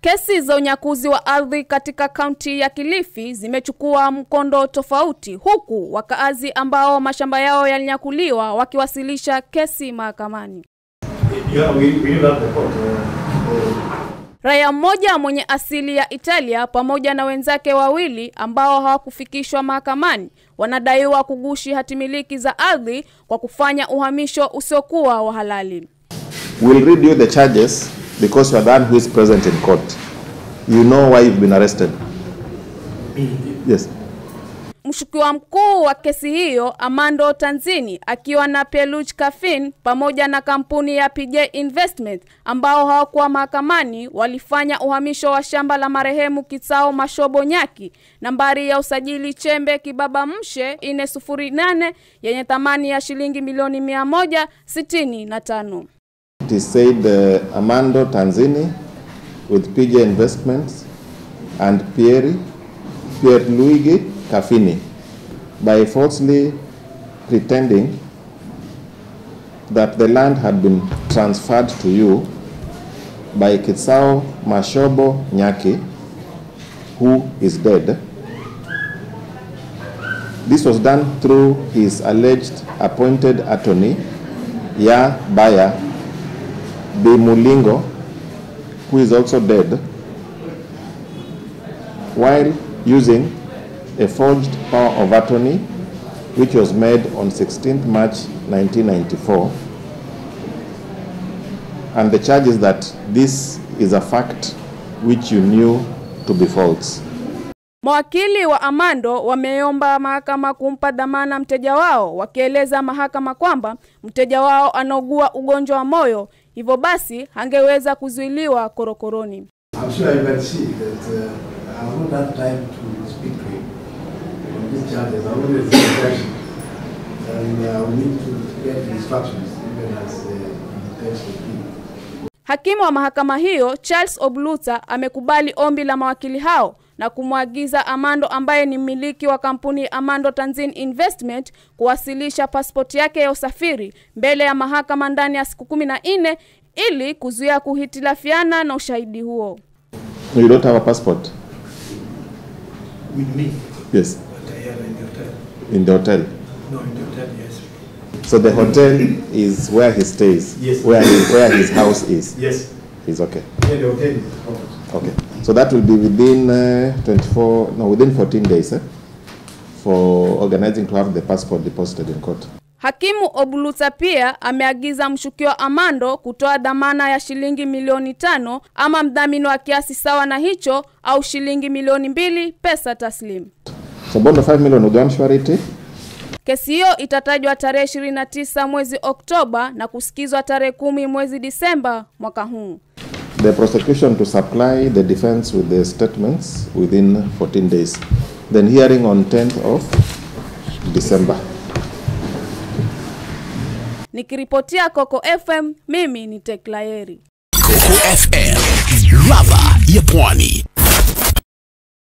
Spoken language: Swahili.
Kesi za unyakuzi wa ardhi katika kaunti ya Kilifi zimechukua mkondo tofauti, huku wakaazi ambao mashamba yao yalinyakuliwa wakiwasilisha kesi mahakamani. Raia mmoja mwenye asili ya Italia pamoja na wenzake wawili ambao hawakufikishwa mahakamani wanadaiwa kugushi hatimiliki za ardhi kwa kufanya uhamisho usiokuwa wa halali. We'll read you the charges because you are the one who is present in court. You know why you've been arrested. Yes. Mshukiwa mkuu wa kesi hiyo, Amando Tanzini, akiwa na Peluch Kafin pamoja na kampuni ya PJ Investment ambao hawakuwa mahakamani, walifanya uhamisho wa shamba la marehemu Kitsao Mashobo Nyaki, nambari ya usajili Chembe Kibaba Mshe 408 yenye thamani ya shilingi milioni 165. It is said Amando Tanzini with PJ Investments and Pierluigi Kafini, by falsely pretending that the land had been transferred to you by Kitsao Mashobo Nyaki, who is dead. This was done through his alleged appointed attorney, Ya Baya Bimulingo, who is also dead, while using a forged power of attorney which was made on 16th March 1994. And the charge is that this is a fact which you knew to be false. Mawakili wa Amando wameomba mahakama kumpa dhamana mteja wao, wakieleza mahakama kwamba mteja wao anaugua ugonjwa wa moyo, hivyo basi hangeweza kuzuiliwa korokoroni. I'm sure you can see that I have not had time to speak to him on these charges. I always question, and we need to get instructions even as the text of people. Hakimu wa mahakama hiyo, Charles Obluta, amekubali ombi la mawakili hao na kumwagiza Amando, ambaye ni mmiliki wa kampuni Amando Tanzini Investment, kuwasilisha pasipoti yake ya usafiri mbele ya mahakama ndani ya siku 14 ili kuzuia kuhitilafiana na ushahidi huo. You don't have a passport? With me? Yes. But I am in the hotel. In the hotel? No, in the hotel, yes. So the hotel is where he stays? Yes. Where his house is? Yes. He's okay. Yeah, the hotel is covered. Okay. So that will be within within 14 days for organizing to have the passport deposited in court. Hakimu Obluta pia ameagiza mshukiwa Amando kutoa dhamana ya shilingi milioni 5 ama mdhamini wa kiasi sawa na hicho au shilingi milioni 2 pesa taslim. So bond of 5 million with surety. Kesi hiyo itatajwa tarehe 29 mwezi Oktoba na kusikizwa tarehe 10 mwezi Disemba mwaka huu. The prosecution to supply the defense with the statements within 14 days. Then hearing on 10th of December. Nikiripotia Coco FM, mimi ni Teklayeri. Coco FM, ladha ya Pwani.